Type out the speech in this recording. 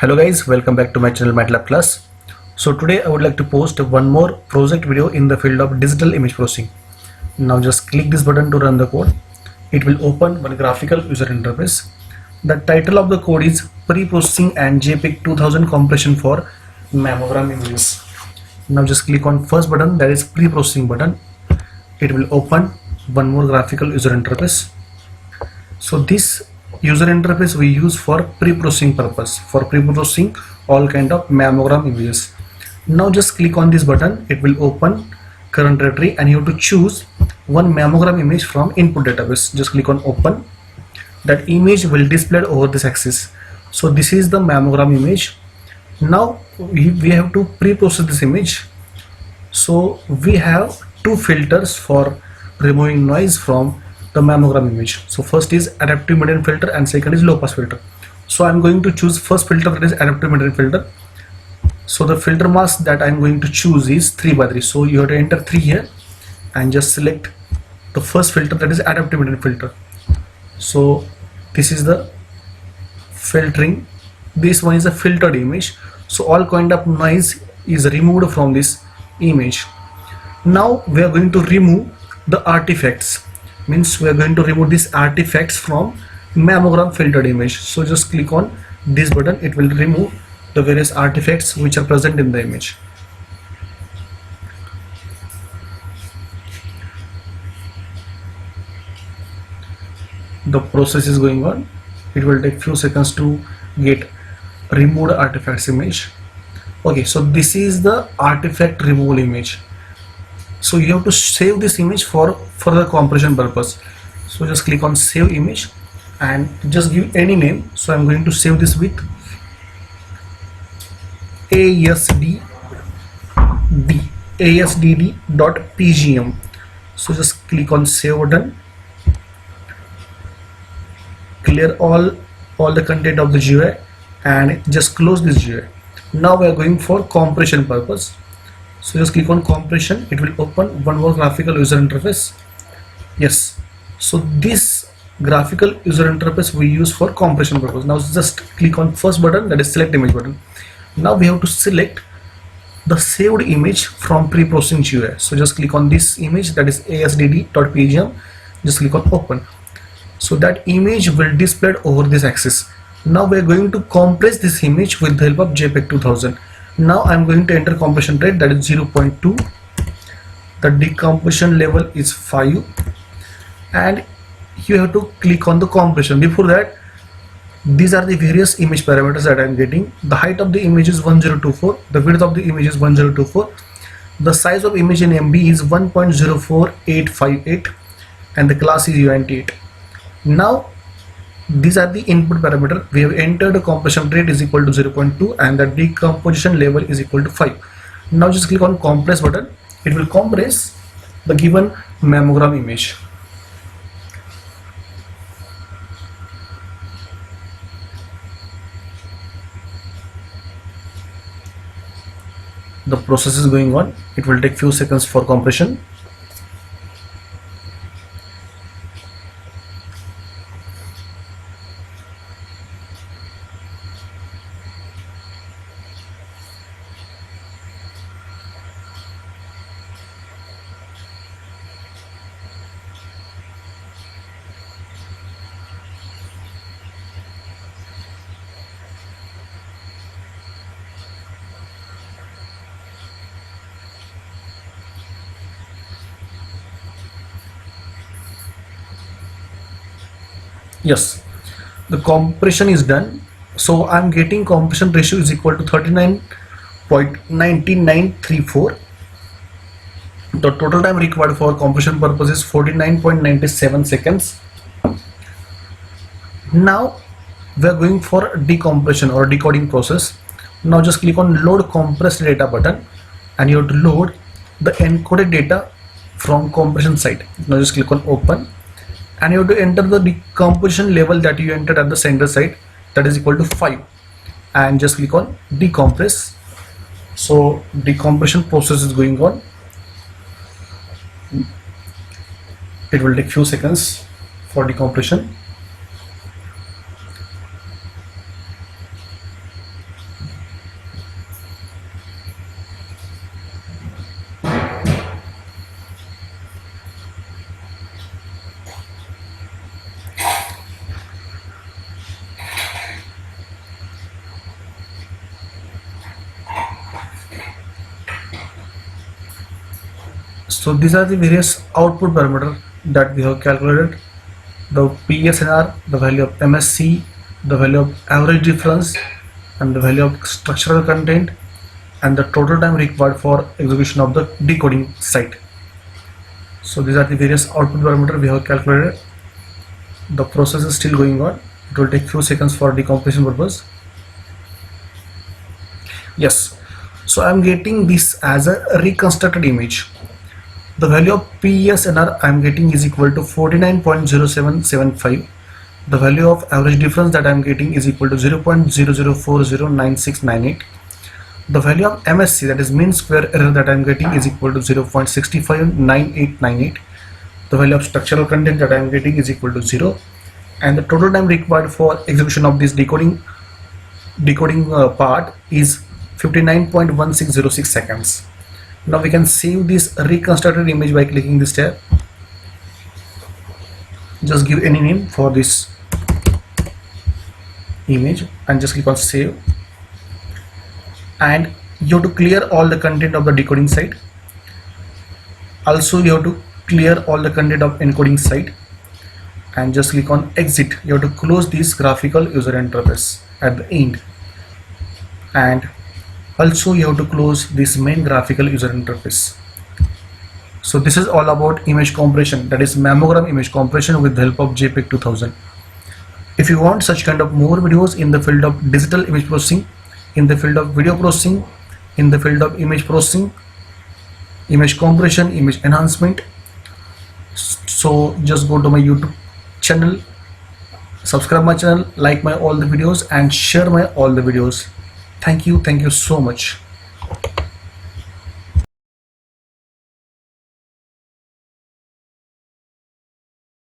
Hello guys, welcome back to my channel MATLAB class. So today I would like to post one more project video in the field of digital image processing. Now just click this button to run the code. It will open one graphical user interface. The title of the code is Pre-Processing and JPEG 2000 Compression for Mammogram Images. Now just click on first button, that is Pre-Processing button. It will open one more graphical user interface. So this user interface we use for pre-processing purpose, for pre-processing all kind of mammogram images. Now just click on this button, it will open current directory and you have to choose one mammogram image from input database. Just click on open. That image will display over this axis. So this is the mammogram image. Now we have to pre-process this image. So we have two filters for removing noise from the mammogram image. So first is adaptive median filter and second is low pass filter. So I'm going to choose first filter, that is adaptive median filter. So the filter mask that I'm going to choose is 3 by 3. So you have to enter 3 here and just select the first filter, that is adaptive median filter. So this is the filtering. This one is a filtered image. So all kind of noise is removed from this image. Now we are going to remove the artifacts. Means we are going to remove these artifacts from mammogram filtered image. So just click on this button, it will remove the various artifacts which are present in the image. The process is going on. It will take few seconds to get removed artifacts image. Okay, so this is the artifact removal image. So you have to save this image for further compression purpose. So just click on save image and just give any name. So I'm going to save this with asdd.pgm. So just click on save button. Clear all the content of the GUI and just close this GUI. Now we are going for compression purpose. So just click on compression, it will open one more graphical user interface. Yes, so this graphical user interface we use for compression purpose. Now just click on first button, that is select image button. Now we have to select the saved image from pre-processing GUI. So just click on this image, that is asdd.pgm. Just click on open. So that image will display over this axis. Now we are going to compress this image with the help of JPEG 2000. Now I'm going to enter compression rate, that is 0.2. The decompression level is 5 and you have to click on the compression. Before that, these are the various image parameters that I'm getting. The height of the image is 1024, the width of the image is 1024, the size of image in MB is 1.04858 and the class is UNT8. Now these are the input parameter. We have entered the compression rate is equal to 0.2 and the decomposition level is equal to 5. Now just click on compress button. It will compress the given mammogram image. The process is going on. It will take few seconds for compression. Yes, the compression is done. So I'm getting compression ratio is equal to 39.9934. The total time required for compression purpose is 49.97 seconds. Now we are going for decompression or decoding process. Now just click on load compressed data button and you have to load the encoded data from compression side. Now just click on open and you have to enter the decomposition level that you entered at the center side, that is equal to 5 and just click on decompress. So decompression process is going on. It will take few seconds for decompression. So these are the various output parameter that we have calculated: the PSNR, the value of MSC, the value of average difference, and the value of structural content, and the total time required for execution of the decoding site. So these are the various output parameter we have calculated. The process is still going on. It will take few seconds for decompression purpose. Yes, so I'm getting this as a reconstructed image. The value of PSNR I'm getting is equal to 49.0775. The value of average difference that I'm getting is equal to 0.00409698. The value of MSC, that is mean square error, that I'm getting is equal to 0.659898. The value of structural content that I'm getting is equal to 0, and the total time required for execution of this decoding part is 59.1606 seconds. Now we can save this reconstructed image by clicking this tab. Just give any name for this image and just click on save. And you have to clear all the content of the decoding site. Also you have to clear all the content of encoding site, and just click on exit. You have to close this graphical user interface at the end, and also you have to close this main graphical user interface. So this is all about image compression, that is mammogram image compression with the help of JPEG 2000. If you want such kind of more videos in the field of digital image processing, in the field of video processing, in the field of image processing, image compression, image enhancement, so just go to my YouTube channel, subscribe my channel, like my all the videos, and share my all the videos. Thank you so much.